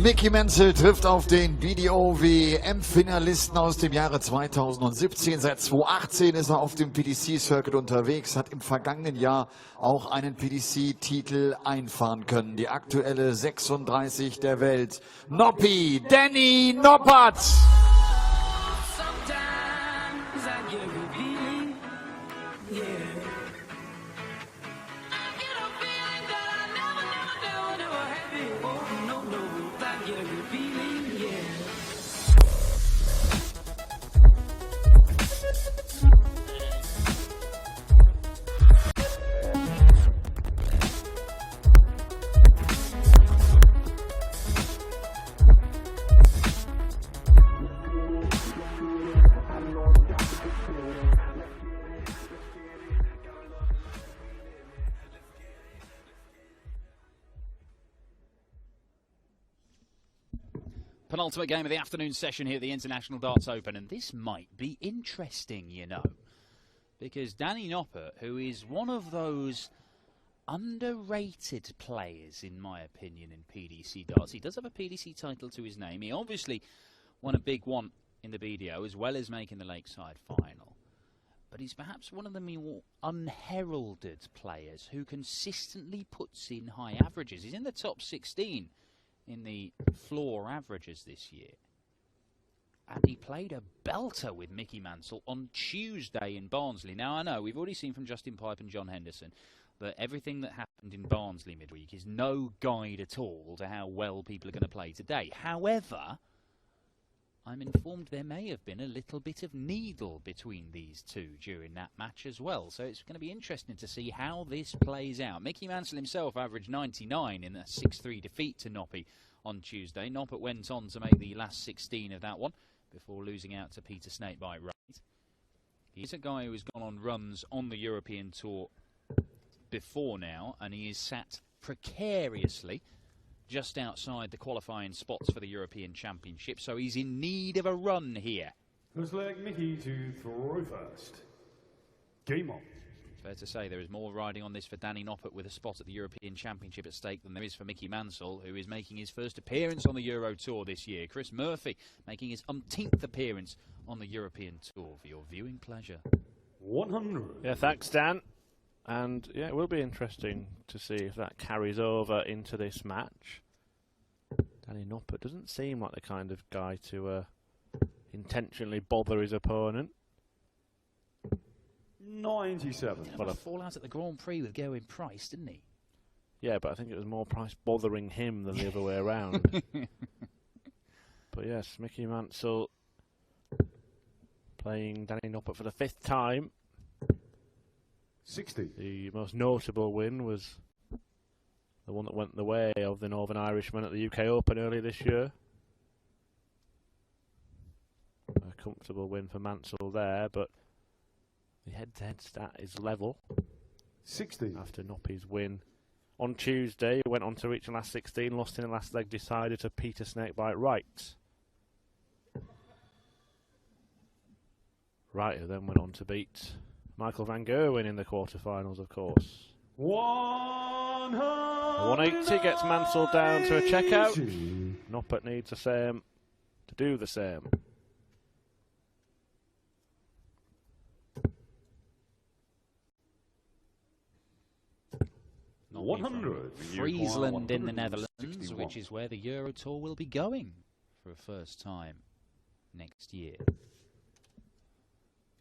Mickey Mansell trifft auf den BDO-WM-Finalisten aus dem Jahre 2017. Seit 2018 ist er auf dem PDC-Circuit unterwegs, hat im vergangenen Jahr auch einen PDC-Titel einfahren können. Die aktuelle 36 der Welt. Noppi, Danny Noppert. Penultimate game of the afternoon session here at the International Darts Open, and this might be interesting, you know, because Danny Noppert, who is one of those underrated players, in my opinion, in PDC darts. He does have a PDC title to his name. He obviously won a big one in the BDO, as well as making the Lakeside final. But he's perhaps one of the more unheralded players who consistently puts in high averages. He's in the top 16 in the floor averages this year. And he played a belter with Mickey Mansell on Tuesday in Barnsley. Now, I know we've already seen from Justin Pipe and John Henderson that everything that happened in Barnsley midweek is no guide at all to how well people are going to play today. However, I'm informed there may have been a little bit of needle between these two during that match as well. So it's going to be interesting to see how this plays out. Mickey Mansell himself averaged 99 in a 6-3 defeat to Noppi on Tuesday. Noppert went on to make the last 16 of that one before losing out to Peter Snakebite Wright. He's a guy who has gone on runs on the European Tour before now, and he is sat precariously just outside the qualifying spots for the European Championship, so he's in need of a run here. Looks like Mickey to throw first. Game on. It's fair to say there is more riding on this for Danny Noppert with a spot at the European Championship at stake than there is for Mickey Mansell, who is making his first appearance on the Euro Tour this year. Chris Murphy making his umpteenth appearance on the European Tour. For your viewing pleasure. 100. Yeah, thanks, Dan. And yeah, it will be interesting to see if that carries over into this match. Danny Noppert doesn't seem like the kind of guy to intentionally bother his opponent. 97. He had a fallout at the Grand Prix with Gerwyn Price, didn't he? Yeah, but I think it was more Price bothering him than the other way around. But yes, Mickey Mansell playing Danny Noppert for the 5th time. 60. The most notable win was the one that went the way of the Northern Irishman at the UK Open earlier this year. A comfortable win for Mansell there, but the head-to-head stat is level. 60. After Noppi's win on Tuesday, he went on to reach the last 16, lost in the last leg, decided to Peter Snakebite Wright. Wright, who then went on to beat Michael van Gerwen in the quarterfinals, of course. 180 gets Mansell down to a checkout. Noppert needs the same to do the same. Not 100. Friesland in the Netherlands, which is where the Euro Tour will be going for a first time next year.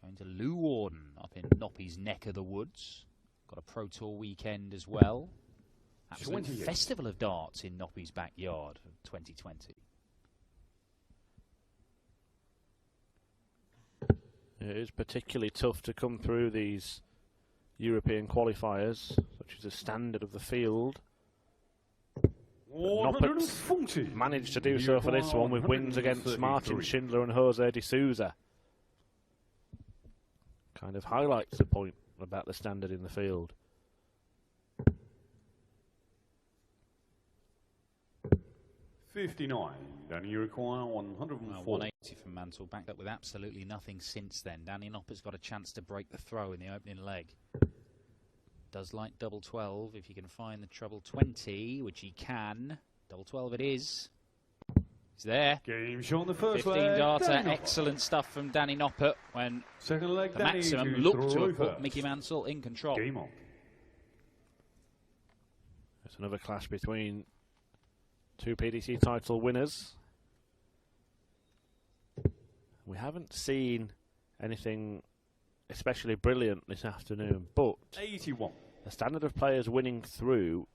Going to Leeuwarden up in Noppi's neck of the woods. Got a Pro Tour weekend as well. Absolute festival of darts in Noppi's backyard of 2020. It is particularly tough to come through these European qualifiers, such as the standard of the field. Noppert managed to do so for this one with wins against Martin Schindler and Jose de Souza. Kind of highlights the point about the standard in the field. 59. Danny, you require 104. 180 from Mansell, backed up with absolutely nothing since then. Danny Noppert's got a chance to break the throw in the opening leg. Does like double 12 if he can find the treble 20, which he can. Double 12 it is. He's there. Game show on the first 15 leg. darter, Danny Noppert. excellent stuff from Danny Noppert when Second leg, the Danny maximum to looked to throw have put first. Mickey Mansell in control. Game on. It's another clash between two PDC title winners. We haven't seen anything especially brilliant this afternoon, but 81. the standard of players winning through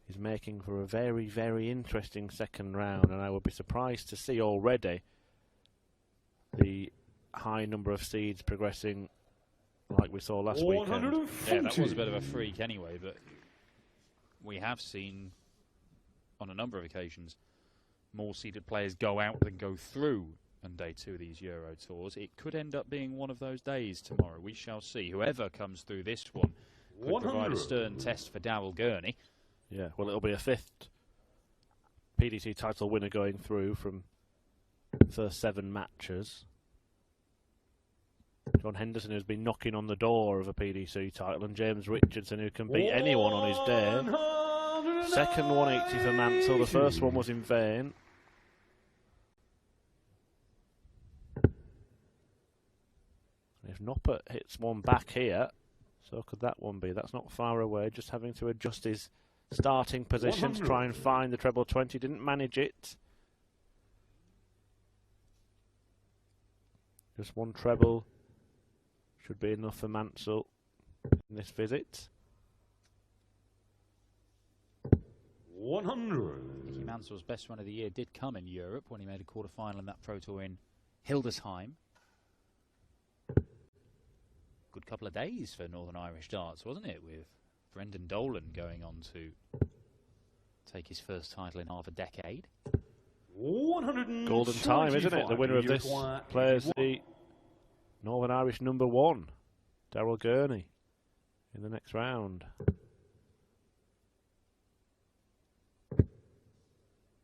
is making for a very, very interesting second round, and I would be surprised to see already the high number of seeds progressing like we saw last weekend. Yeah, that was a bit of a freak anyway, but we have seen on a number of occasions more seeded players go out than go through on day 2 of these Euro Tours. It could end up being one of those days tomorrow. We shall see. Whoever comes through this one could provide a stern test for Daryl Gurney. Yeah, well, it'll be a 5th PDC title winner going through from the first 7 matches. John Henderson, who's been knocking on the door of a PDC title, and James Richardson, who can beat anyone on his day. Second 180 for Mansell. The first one was in vain. If Noppert hits one back here, so could that one be. That's not far away, just having to adjust his starting position to try and find the treble 20. Didn't manage it. Just one treble should be enough for Mansell in this visit. 100. Mickey Mansell's best run of the year did come in Europe when he made a quarter-final in that Pro Tour in Hildesheim. Good couple of days for Northern Irish darts, wasn't it, with Brendan Dolan going on to take his first title in half a decade. Golden time, isn't it? The winner of this plays the Northern Irish #1, Daryl Gurney, in the next round.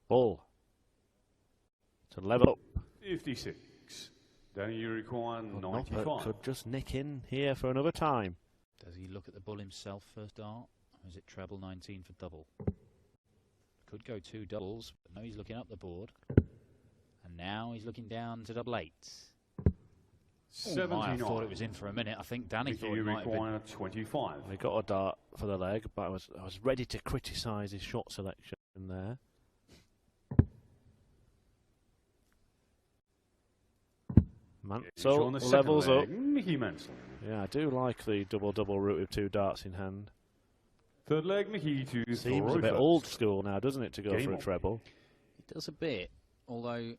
Bull to level up. 56. Danny, you require Well, 95. Noppert could just nick in here for another time. Does he look at the bull himself first dart? Or is it treble 19 for double? Could go 2 doubles, but no, he's looking up the board. And now he's looking down to double 8. Oh my, I thought it was in for a minute. I think Danny thought it might have been. 25. He got a dart for the leg, but I was ready to criticise his shot selection there. Mansell levels up. Mickey Mansell. Yeah, I do like the double-double route with 2 darts in hand. Third leg, Mickey to Seems a bit old school now, doesn't it, to go for a treble? It does a bit, although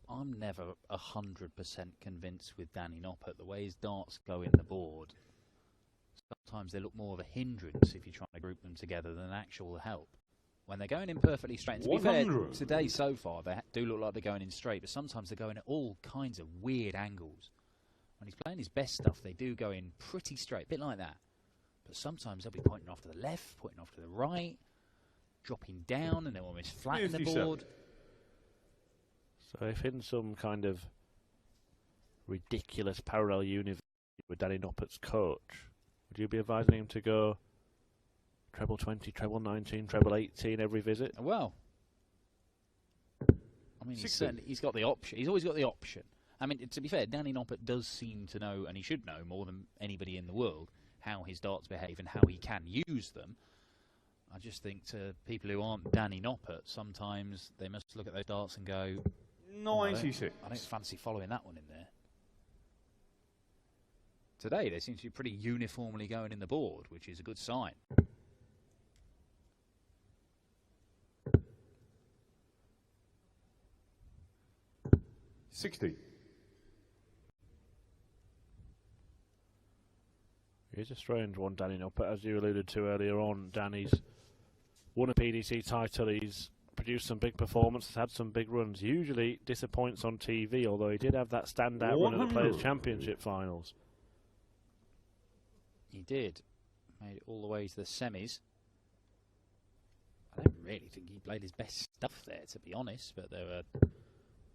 I'm never 100% convinced with Danny Noppert. The way his darts go in the board, sometimes they look more of a hindrance if you're trying to group them together than actual help. When they're going in perfectly straight, and to be fair, today so far they do look like they're going in straight, but sometimes they're going at all kinds of weird angles. When he's playing his best stuff, they do go in pretty straight, a bit like that. But sometimes they'll be pointing off to the left, pointing off to the right, dropping down, and they're almost flat in the board. So if in some kind of ridiculous parallel universe with Danny Noppert's coach, would you be advising him to go treble 20, treble 19, treble 18 every visit? Well, I mean, he's got the option. He's always got the option. I mean, to be fair, Danny Noppert does seem to know, and he should know more than anybody in the world, how his darts behave and how he can use them. I just think to people who aren't Danny Noppert, sometimes they must look at those darts and go, 96. I don't fancy following that one in there. Today, they seem to be pretty uniformly going in the board, which is a good sign. $60. He's a strange one, Danny Noppert, as you alluded to earlier on. Danny's won a PDC title, he's produced some big performances, had some big runs, usually disappoints on TV, although he did have that standout run at the Players' Championship finals. He did. Made it all the way to the semis. I don't really think he played his best stuff there, to be honest, but there were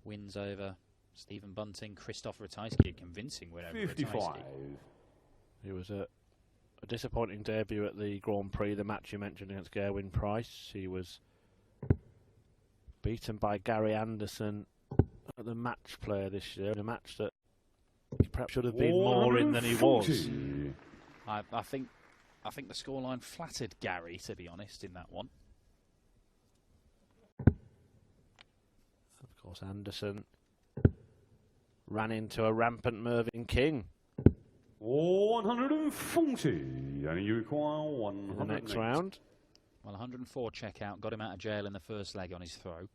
wins over Stephen Bunting, Christoph Ratajski, a convincing win over 55. Ratajski. He was a disappointing debut at the Grand Prix, the match you mentioned against Gerwyn Price. He was beaten by Gary Anderson at the match player this year, in a match that he perhaps should have been more in than he was. I think the scoreline flattered Gary, to be honest, in that one. Of course, Anderson ran into a rampant Mervyn King. 140, and you require 100 in the next round. Well, 104 checkout, got him out of jail in the first leg on his throw.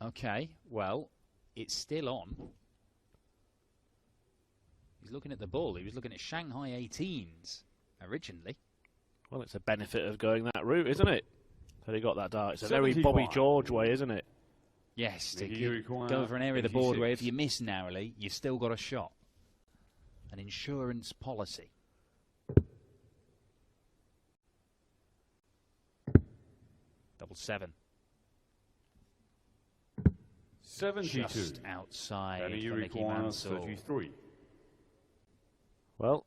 Okay, well, it's still on. He's looking at the ball. He was looking at Shanghai 18s originally. Well, it's a benefit of going that route, isn't it? That he got that dart. It's a very 75. Bobby George way, isn't it? Yes, to You go require over an area of the board where 86. if you miss narrowly, you've still got a shot. An insurance policy. Double 7. 72. Just outside And you for Mickey require Mansell. 33. Well,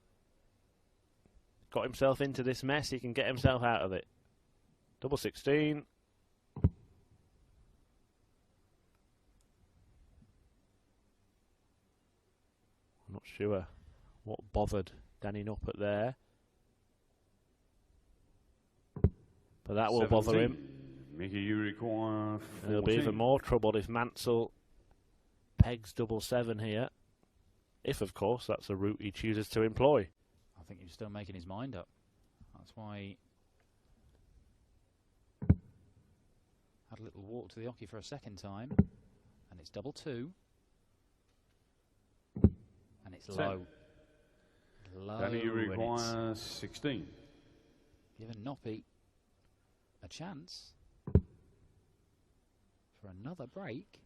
got himself into this mess. He can get himself out of it. Double 16. I'm not sure what bothered Danny Noppert there. But that will bother him. Mickey, you require 14. There'll be even more trouble if Mansell pegs double 7 here. If, of course, that's a route he chooses to employ. I think he's still making his mind up. That's why he had a little walk to the hockey for a second time. And it's double 2. And it's low. Low. Danny, you and it's require 16. given Noppert a chance for another break.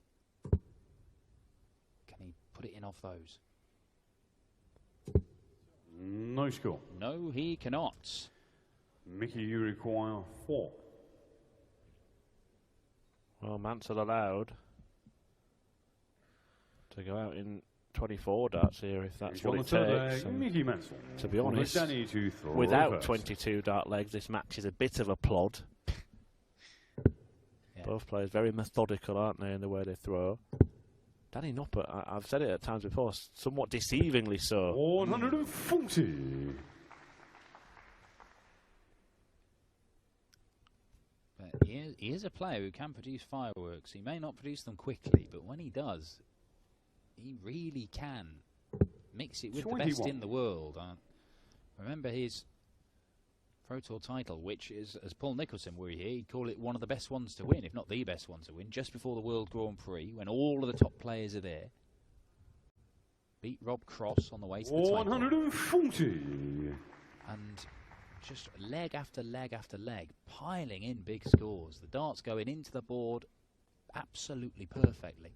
Can he put it in off those? No score. No, he cannot. Mickey, you require 4. Well, Mansell allowed to go out in 24 darts here, if that's what it takes. And Mickey Mansell. to be honest, Danny to throw without first. 22 dart legs, this match is a bit of a plod. Yeah. Both players very methodical, aren't they, in the way they throw. Danny Noppert, I've said it at times before, somewhat deceivingly so. 140. But he is a player who can produce fireworks. He may not produce them quickly, but when he does, he really can mix it with 21. the best in the world. Remember his Pro Tour title, which is, as Paul Nicholson were here, he'd call it one of the best ones to win, if not the best one to win, just before the World Grand Prix, when all of the top players are there. Beat Rob Cross on the way to the title. 140. And just leg after leg after leg, piling in big scores. The darts going into the board absolutely perfectly.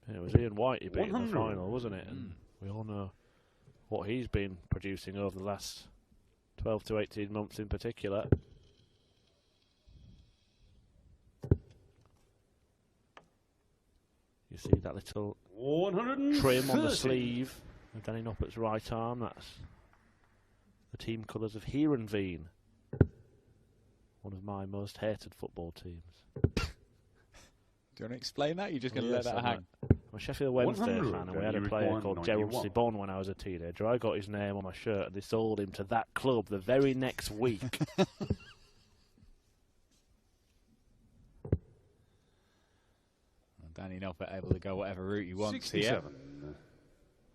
Yeah, it was Ian White he beat in the 100. final, wasn't it? And we all know what he's been producing over the last 12 to 18 months in particular. You see that little 130. trim on the sleeve of Danny Noppert's right arm. That's the team colours of Heerenveen, one of my most hated football teams. Do you want to explain that? You're just going to Yes, let that hang? I'm a Sheffield Wednesday 100, fan, and we had a you player require called Gerald 91. Sibon when I was a teenager. I got his name on my shirt, and they sold him to that club the very next week. Danny Noppert able to go whatever route he wants 67. here.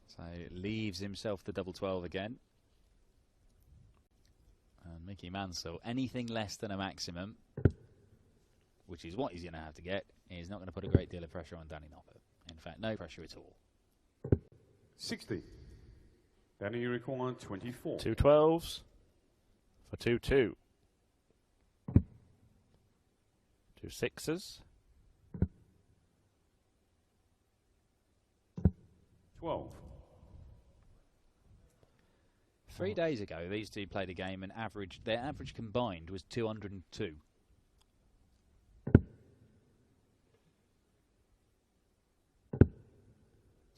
So leaves himself the double 12 again. And Mickey Mansell, anything less than a maximum, which is what he's going to have to get, is not going to put a great deal of pressure on Danny Noppert. In fact, no pressure at all. 60. Danny, you require 24. 2 12s for 2 2. 2 6s. 12. 3 days ago, these two played a game and their average combined was 202.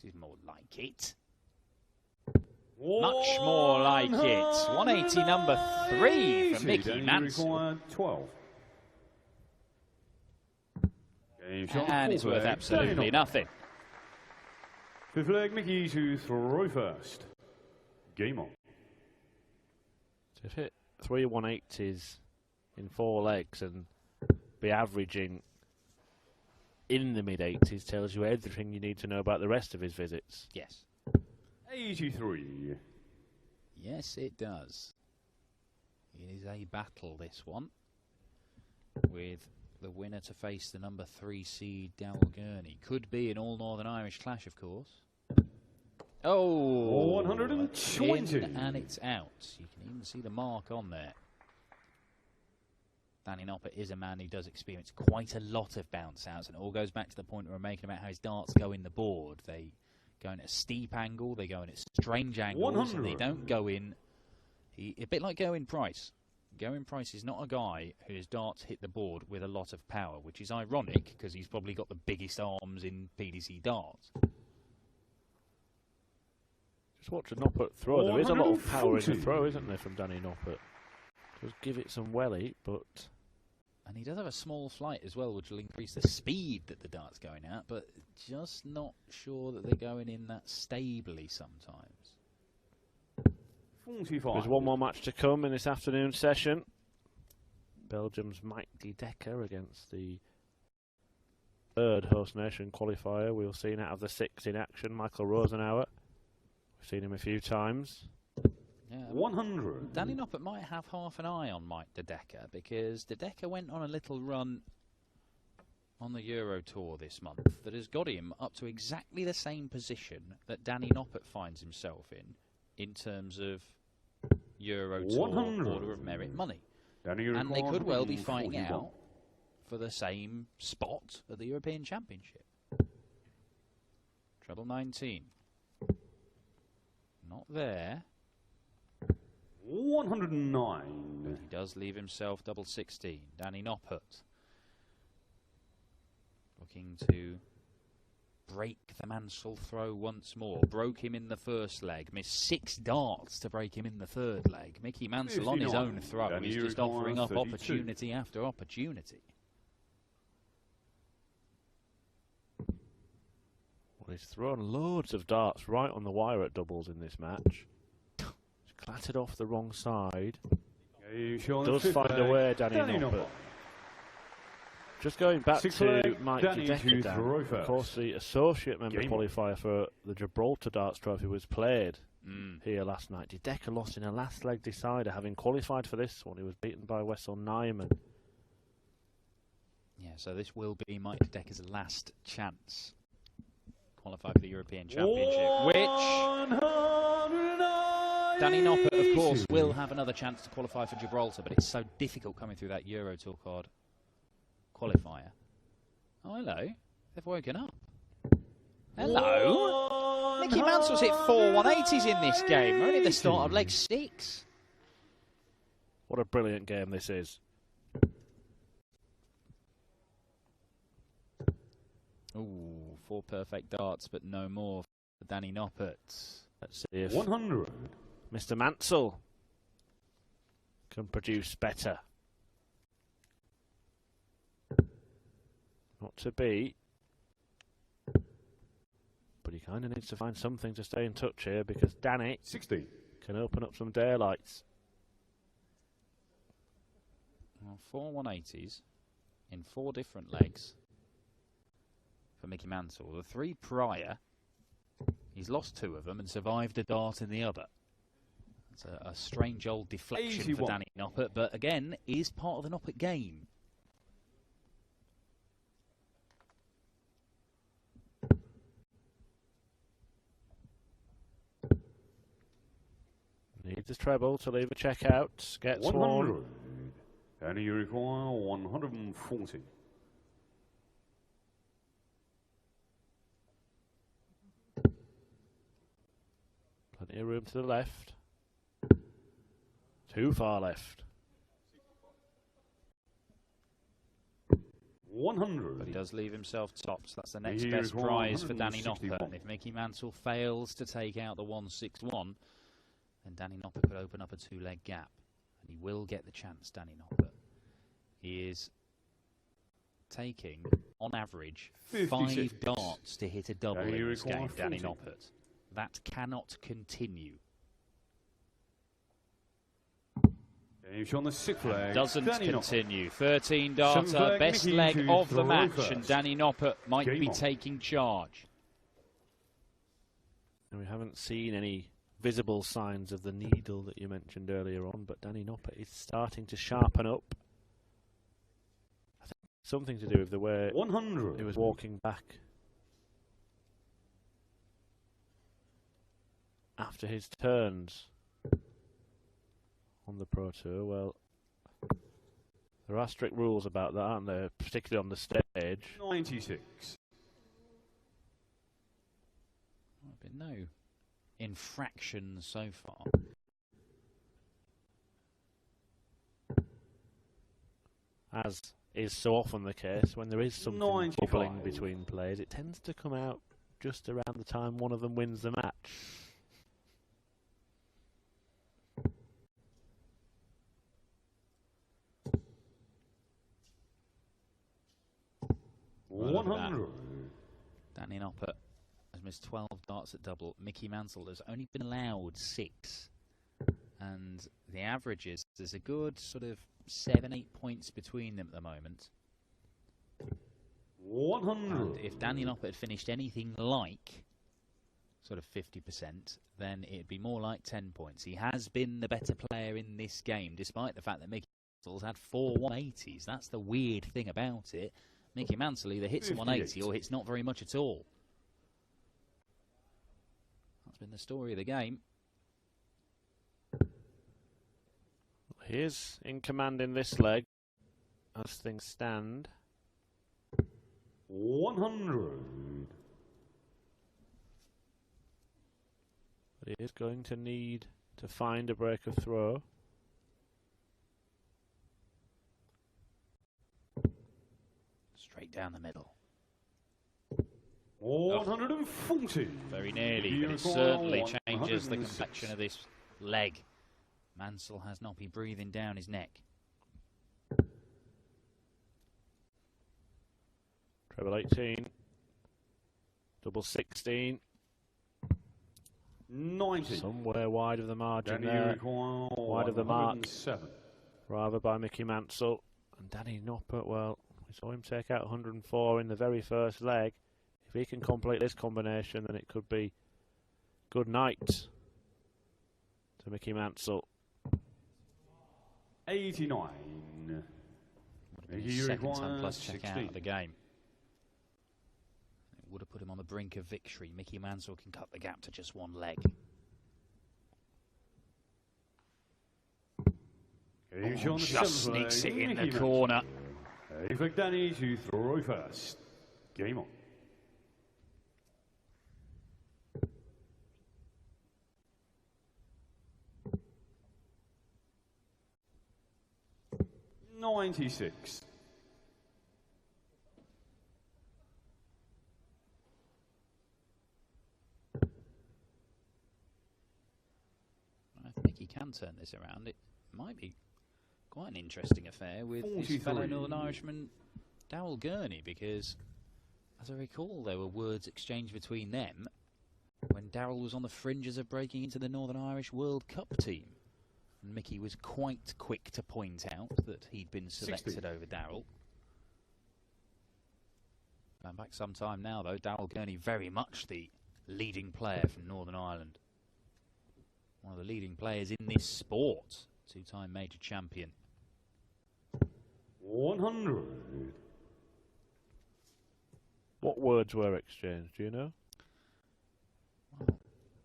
This is more like it. Much more like it. 180 number 3 for Mickey Danny Mansell. required 12. Game shot, And it's fourth worth leg, absolutely Danny Noppert. nothing. Fifth leg, Mickey to throw first. Game on. To hit 3 180s in 4 legs and be averaging in the mid-80s tells you everything you need to know about the rest of his visits. Yes. 83. Yes, it does. It is a battle, this one, with the winner to face the number 3 seed Dalgurney. Could be an all-Northern Irish clash, of course. Oh, 120. in and it's out. You can even see the mark on there. Danny Noppert is a man who does experience quite a lot of bounce outs, and it all goes back to the point we were making about how his darts go in the board. They go in at a steep angle, they go in at strange angles, and they don't go in. A bit like Gerwyn Price. Gerwyn Price is not a guy whose darts hit the board with a lot of power, which is ironic because he's probably got the biggest arms in PDC darts. Just watch a Noppert throw. There is a lot of power in the throw, isn't there, from Danny Noppert? Just give it some welly, but... And he does have a small flight as well, which will increase the speed that the dart's going at, but just not sure that they're going in that stably sometimes. 45. There's one more match to come in this afternoon session. Belgium's Mike de Decker against the third host nation qualifier. We've seen out of the 6 in action, Michael Rosenauer. We've seen him a few times. Yeah, 100. Danny Noppert might have half an eye on Mike de Decker because de Decker went on a little run on the Euro Tour this month that has got him up to exactly the same position that Danny Noppert finds himself in terms of Euro Tour 100. Order of Merit money. Danny And they could well be fighting 41. out for the same spot at the European Championship. Treble 19. Not there. 109. He does leave himself double 16. Danny Noppert looking to break the Mansell throw once more. Broke him in the first leg. Missed 6 darts to break him in the third leg. Mickey Mansell on his own throw. Danny He's just requires offering up 32. opportunity after opportunity. Well, he's thrown loads of darts right on the wire at doubles in this match. He's clattered off the wrong side. Does find a way, Danny Noppert. Just going back Sixth to leg, Mike Danny de Decker, to Dan, throw of first. course the associate member Game. qualifier for the Gibraltar Darts Trophy was played here last night. De Decker lost in a last leg decider, having qualified for this one. He was beaten by Wessel Nyman. Yeah, so this will be Mike de Decker's last chance. Qualify for the European Championship, which Danny Noppert, of course, will have another chance to qualify for Gibraltar, but it's so difficult coming through that Euro Tour card qualifier. Oh, hello. They've woken up. Hello. Mickey Mansell's hit 4 180s in this game. We're only at the start of leg 6. What a brilliant game this is. Ooh, 4 perfect darts, but no more for Danny Noppert. Let's see if 100. Mr. Mansell can produce better. Not to be, but he kind of needs to find something to stay in touch here because Danny 60. can open up some daylights. Well, 4 180s in 4 different legs for Mickey Mansell. The 3 prior, he's lost 2 of them and survived a dart in the other. It's a strange old deflection 81. for Danny Noppert, but again, is part of the Noppert game. Needs his treble to leave a check out. Gets 100. one. And you require 140. Plenty of room to the left. Too far left. 100. But he does leave himself tops. That's the next He best requires prize for Danny 161. Noppert. And if Mickey Mansell fails to take out the 161, then Danny Noppert could open up a two-leg gap. And he will get the chance, Danny Noppert. He is taking, on average, 56. 5 darts to hit a double Now you in this require game, Danny 40. Noppert. That cannot continue. He's on the 6th leg. Doesn't Danny continue. 13 darter, 7th leg, best Mickey leg to of the throw match, first. and Danny Noppert might Game be on. taking charge. And we haven't seen any visible signs of the needle that you mentioned earlier on, but Danny Noppert is starting to sharpen up. I think something to do with the way 100. he was walking back after his turns on the Pro Tour. Well, there are strict rules about that, aren't there? Particularly on the stage. 96. There's been no infractions so far. As is so often the case, when there is something 95. bubbling between players, it tends to come out just around the time one of them wins the match. Right over that. 100. Danny Noppert has missed 12 darts at double. Mickey Mansell has only been allowed 6. And the average is, there's a good sort of 7-8 points between them at the moment. 100. And if Danny Noppert had finished anything like sort of 50%, then it'd be more like 10 points. He has been the better player in this game, despite the fact that Mickey Mansell's had 4 180s. That's the weird thing about it. Mickey Mansell either hits a 180 or hits not very much at all. That's been the story of the game. He is in command in this leg, as things stand. 100. But he is going to need to find a break of throw. Straight down the middle. 140. Very nearly, but it Unicorn certainly changes the 106. complexion of this leg. Mansell has Noppy breathing down his neck. Treble 18. Double 16. 90. Somewhere wide of the margin Danny there. Unicorn Wide of the mark. 107. Rather by Mickey Mansell. And Danny Noppert, well, we saw him take out 104 in the very first leg. If he can complete this combination, then it could be good night to Mickey Mansell. 89. Would have been Mickey his second requires time plus check out 16. of the game. It would have put him on the brink of victory. Mickey Mansell can cut the gap to just 1 leg. He's on the Just 7th sneaks leg, it in Mickey the Mansell. corner. For Danny to throw first. Game on. $96. If Mickey can turn this around, it might be quite an interesting affair with his fellow 43. Northern Irishman, Darryl Gurney, because, as I recall, there were words exchanged between them when Darryl was on the fringes of breaking into the Northern Irish World Cup team. And Mickey was quite quick to point out that he'd been selected 60. over Darryl. Going back some time now, though, Darryl Gurney very much the leading player from Northern Ireland. One of the leading players in this sport. 2-time major champion. 100. What words were exchanged, do you know? Well,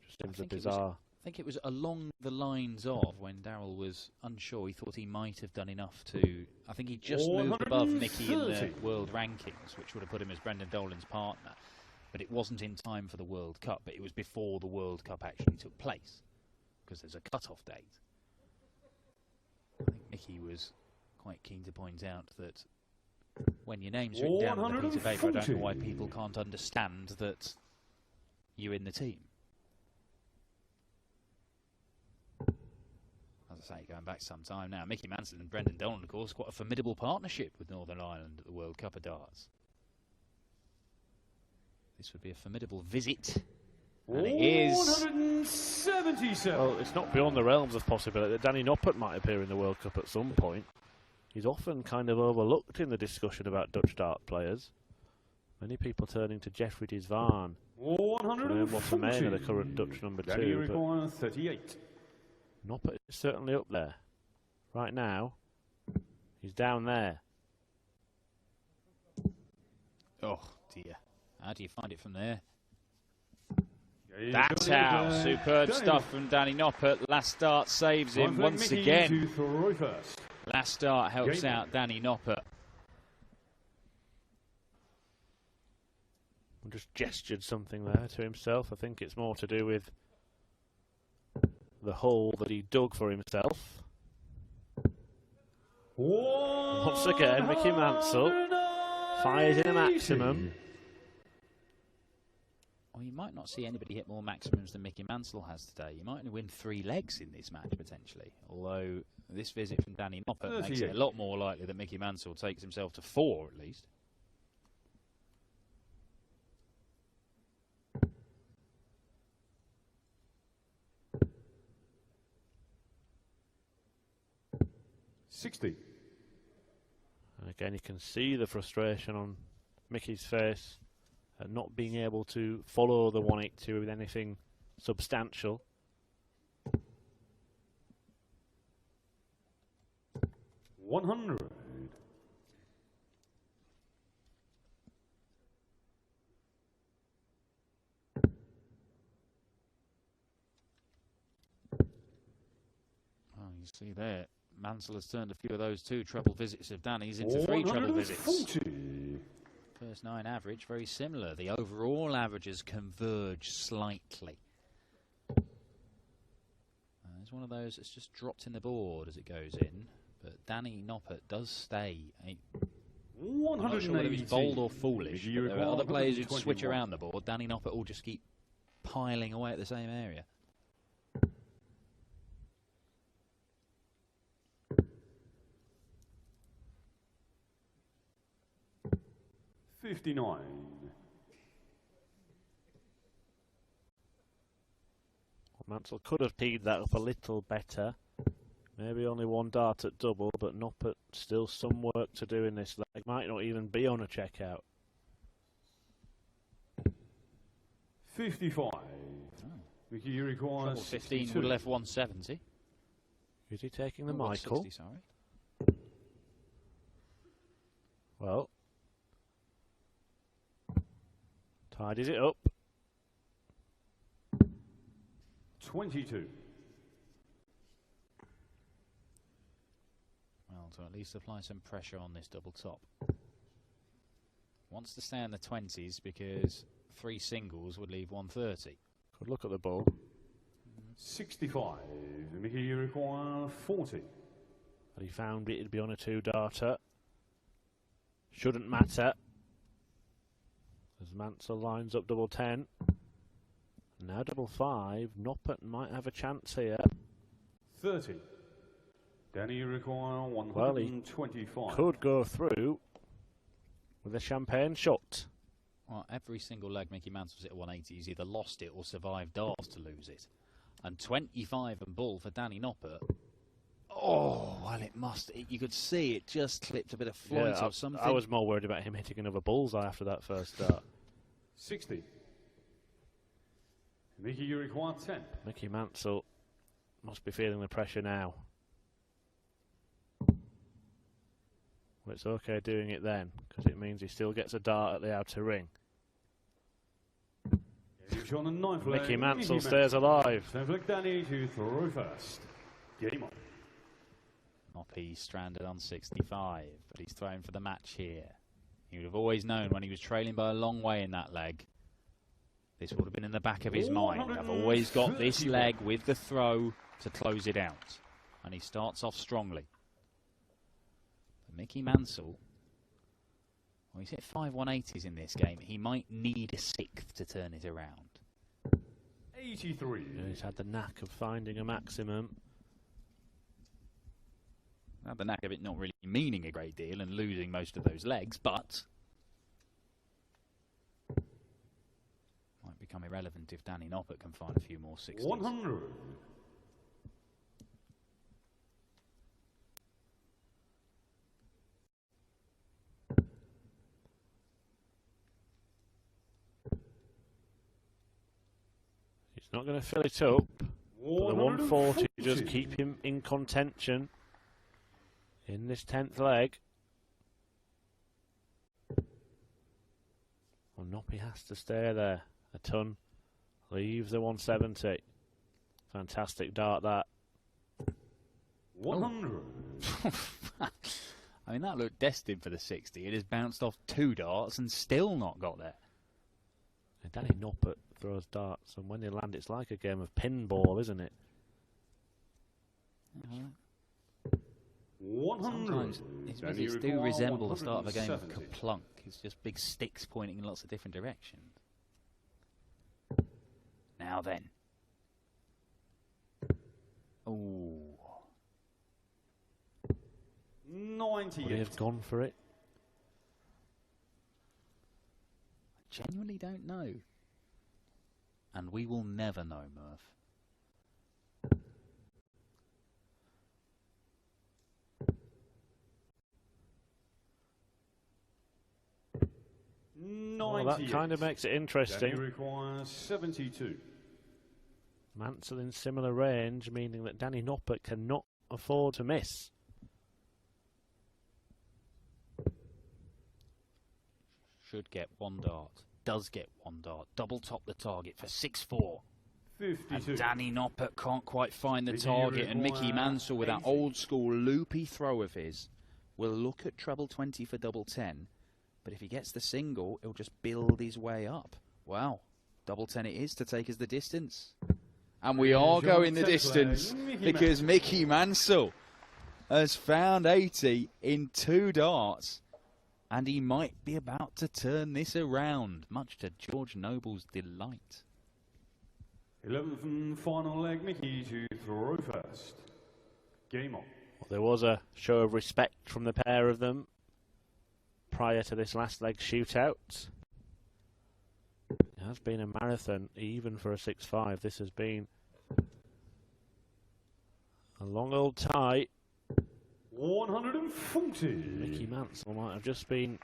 Just seems a think it was- bizarre. I think it was along the lines of when Darryl was unsure. He thought he might have done enough to... I think he just moved above Mickey in the 130. world rankings, which would have put him as Brendan Dolan's partner. But it wasn't in time for the World Cup, but it was before the World Cup actually took place, because there's a cut-off date. I think Mickey was quite keen to point out that when your name's written down on a piece of paper, I don't know why 140. people can't understand that you're in the team. I say, going back some time now. Mickey Mansell and Brendan Dolan, of course, quite a formidable partnership with Northern Ireland at the World Cup of Darts. This would be a formidable visit. And it is. 177. Well, it's not beyond the realms of possibility that Danny Noppert might appear in the World Cup at some point. He's often kind of overlooked in the discussion about Dutch dart players. Many people turning to Jeffrey Disvan. 140. The current Dutch number Danny 2. requires 38. Noppert is certainly up there. Right now, he's down there. Oh, dear. How do you find it from there? Yeah, That's how. Superb stuff from Danny Noppert. Last start saves him once again. Last start helps out Danny Noppert. Just gestured something there to himself. I think it's more to do with the hole that he dug for himself. Once again, Mickey Mansell fires in a maximum. Well, you might not see anybody hit more maximums than Mickey Mansell has today. You might only win 3 legs in this match, potentially. Although this visit from Danny Noppert makes it a lot more likely that Mickey Mansell takes himself to 4, at least. $60. And again, you can see the frustration on Mickey's face at not being able to follow the 182 with anything substantial. $100. Oh, you see there, Mansell has turned a few of those 2 treble visits of Danny's into 3 treble visits. First 9 average, very similar. The overall averages converge slightly. There's one of those that's just dropped in the board as it goes in, but Danny Noppert does stay. I'm not sure whether he's bold or foolish, but there are other players who switch around the board. Danny Noppert will just keep piling away at the same area. $59. Mansell could have teed that up a little better. Maybe only 1 dart at double, but Noppert still some work to do in this leg. Might not even be on a checkout. 55. Mickey requires 15 would have left 170. Is he taking the Oh, Michael? 60, sorry. Well, tidies it up. 22. Well, to at least apply some pressure on this double top. Wants to stay in the 20s because 3 singles would leave 130. Good look at the ball. 65. Mickey requires 40. But he found it'd be on a 2-darter. Shouldn't matter. As Mansell lines up double 10. Now double 5. Noppert might have a chance here. 30. Danny requires 125. Well, he could go through with a champagne shot. Well, every single leg Mickey Mansell's hit at 180, he's either lost it or survived darts to lose it. And 25 and bull for Danny Noppert. Oh, well, it must. You could see it just clipped a bit of flight or something. I was more worried about him hitting another bullseye after that first start. 60. Mickey, you require 10. Mickey Mansell must be feeling the pressure now. Well, it's okay doing it then, because it means he still gets a dart at the outer ring. Mickey Mansell stays alive. Danny to throw first. Game on. Noppy stranded on 65, but he's thrown for the match here. He would have always known when he was trailing by a long way in that leg. This would have been in the back of his mind. I've always got this leg with the throw to close it out. And he starts off strongly. But Mickey Mansell, well, he's hit 5 180s in this game. He might need a 6th to turn it around. 83. Yeah, he's had the knack of finding a maximum. I have the knack of it not really meaning a great deal and losing most of those legs, but might become irrelevant if Danny Noppert can find a few more 60s. 100. He's not going to fill it up. But the 140 just keep him in contention in this 10th leg. Well, Noppy has to stay there. A ton leaves the 170. Fantastic dart, that. 100. I mean, that looked destined for the 60. It has bounced off 2 darts and still not got there. And Danny Noppert throws darts, and when they land, it's like a game of pinball, isn't it? 100. Sometimes his visits do resemble the start of a game of Kaplunk. It's just big sticks pointing in lots of different directions. Now then. Ooh. 90. They've gone for it. I genuinely don't know. And we will never know, Murph. Well, that kind of makes it interesting. Requires 72. Mansell in similar range, meaning that Danny Noppert cannot afford to miss. Should get 1 dart. Does get 1 dart. Double top the target for 6-4. 52. And Danny Noppert can't quite find the target, and Mickey Mansell, with that old school loopy throw of his, will look at treble 20 for double 10. But if he gets the single, he'll just build his way up. Wow. Double 10 it is to take us the distance. And we are going the distance because Mickey Mansell has found 80 in 2 darts. And he might be about to turn this around, much to George Noble's delight. 11th and final leg, Mickey to throw first. Game on. Well, there was a show of respect from the pair of them prior to this last leg shootout. It has been a marathon, even for a 6-5. This has been a long old tie. 140. Mickey Mansell might have just been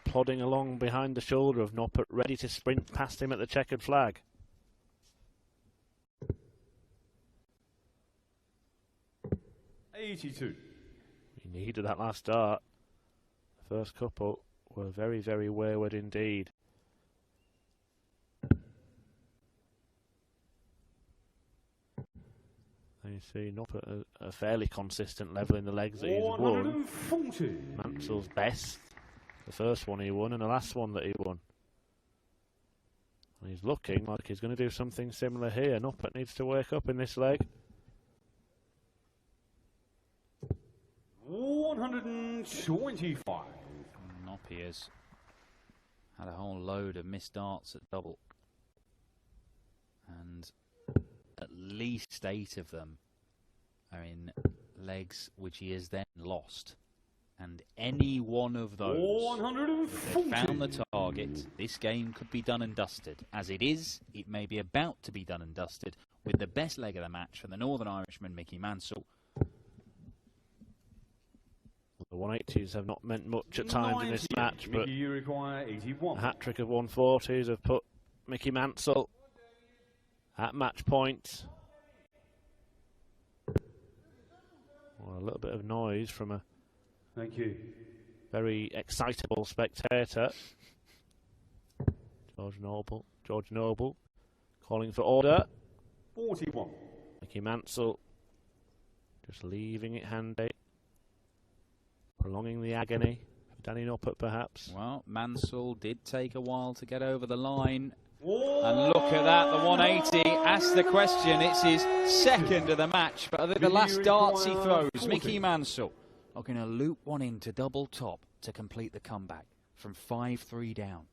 plodding along behind the shoulder of Noppert, ready to sprint past him at the checkered flag. $82. He needed that last dart. The first couple were very, very wayward indeed. And you see Noppert at a fairly consistent level in the legs that he's won. 140. Mansell's best. The first one he won and the last one that he won. And he's looking like he's going to do something similar here. Noppert needs to wake up in this leg. 125. Noppy has had a whole load of missed darts at double. And at least 8 of them are in legs which he has then lost. And any one of those, if they found the target, this game could be done and dusted. As it is, it may be about to be done and dusted with the best leg of the match for the Northern Irishman, Mickey Mansell. The 180s have not meant much at times in this match, but Mickey, you require 81. a hat-trick of 140s have put Mickey Mansell at match point. Well, a little bit of noise from a Thank you. very excitable spectator. George Noble calling for order. 41. Mickey Mansell just leaving it handy, prolonging the agony for Danny Noppert perhaps. Well, Mansell did take a while to get over the line. And look at that, the 180 asks the question. It's his second of the match, but at the last darts he throws, Mickey Mansell looking to loop one into double top to complete the comeback from 5-3 down.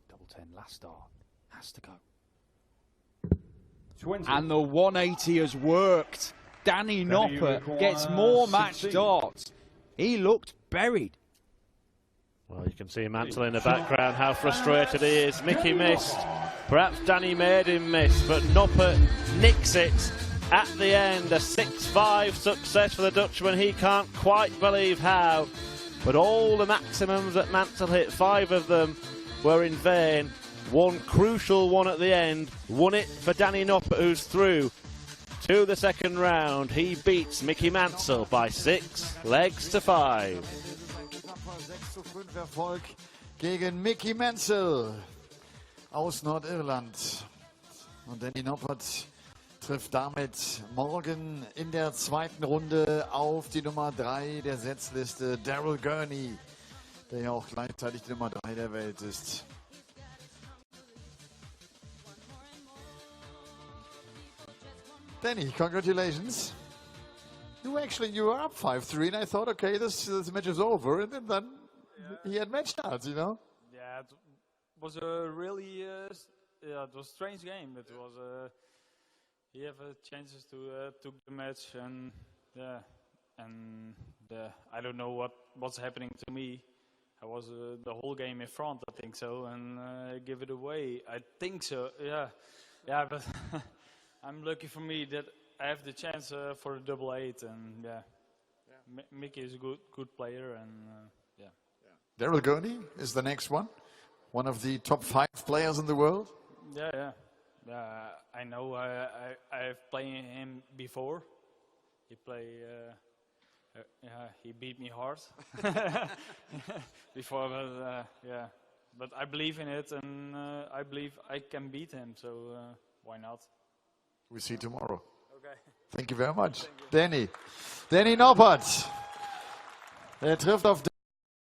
Double 10, last dart, has to go. 20. And the 180 has worked. Danny Noppert gets more match 16. darts. He looked buried. Well, you can see Mansell in the background, how frustrated he is. Mickey missed. Perhaps Danny made him miss, but Noppert nicks it at the end. A 6-5 success for the Dutchman. He can't quite believe how. But all the maximums that Mansell hit, 5 of them, were in vain. One crucial one at the end. Won it for Danny Noppert, who's through to the second round. He beats Mickey Mansell by 6 legs to 5. 6:5 Erfolg gegen Mickey Mansell aus Nordirland. Und Danny Noppert trifft damit morgen in der zweiten Runde auf die Nummer 3 der Setzliste, Daryl Gurney, der ja auch gleichzeitig die Nummer 3 der Welt ist. Danny, congratulations. You were up 5-3, and I thought, okay, this match is over, and then he had match starts, you know. Yeah, it was a really it was a strange game. It was he have chances to the match, and I don't know what's happening to me. I was the whole game in front, I think so, and give it away. I think so, yeah, but I'm lucky for me that I have the chance for a double 8, and Mickey is a good player, and Daryl Gurney is the next one of the top 5 players in the world. Yeah. I know. I've played him before. He beat me hard before, but But I believe in it, and I believe I can beat him. So why not? We see tomorrow. Okay. Thank you very much, Danny. Danny Noppert. Er trifft auf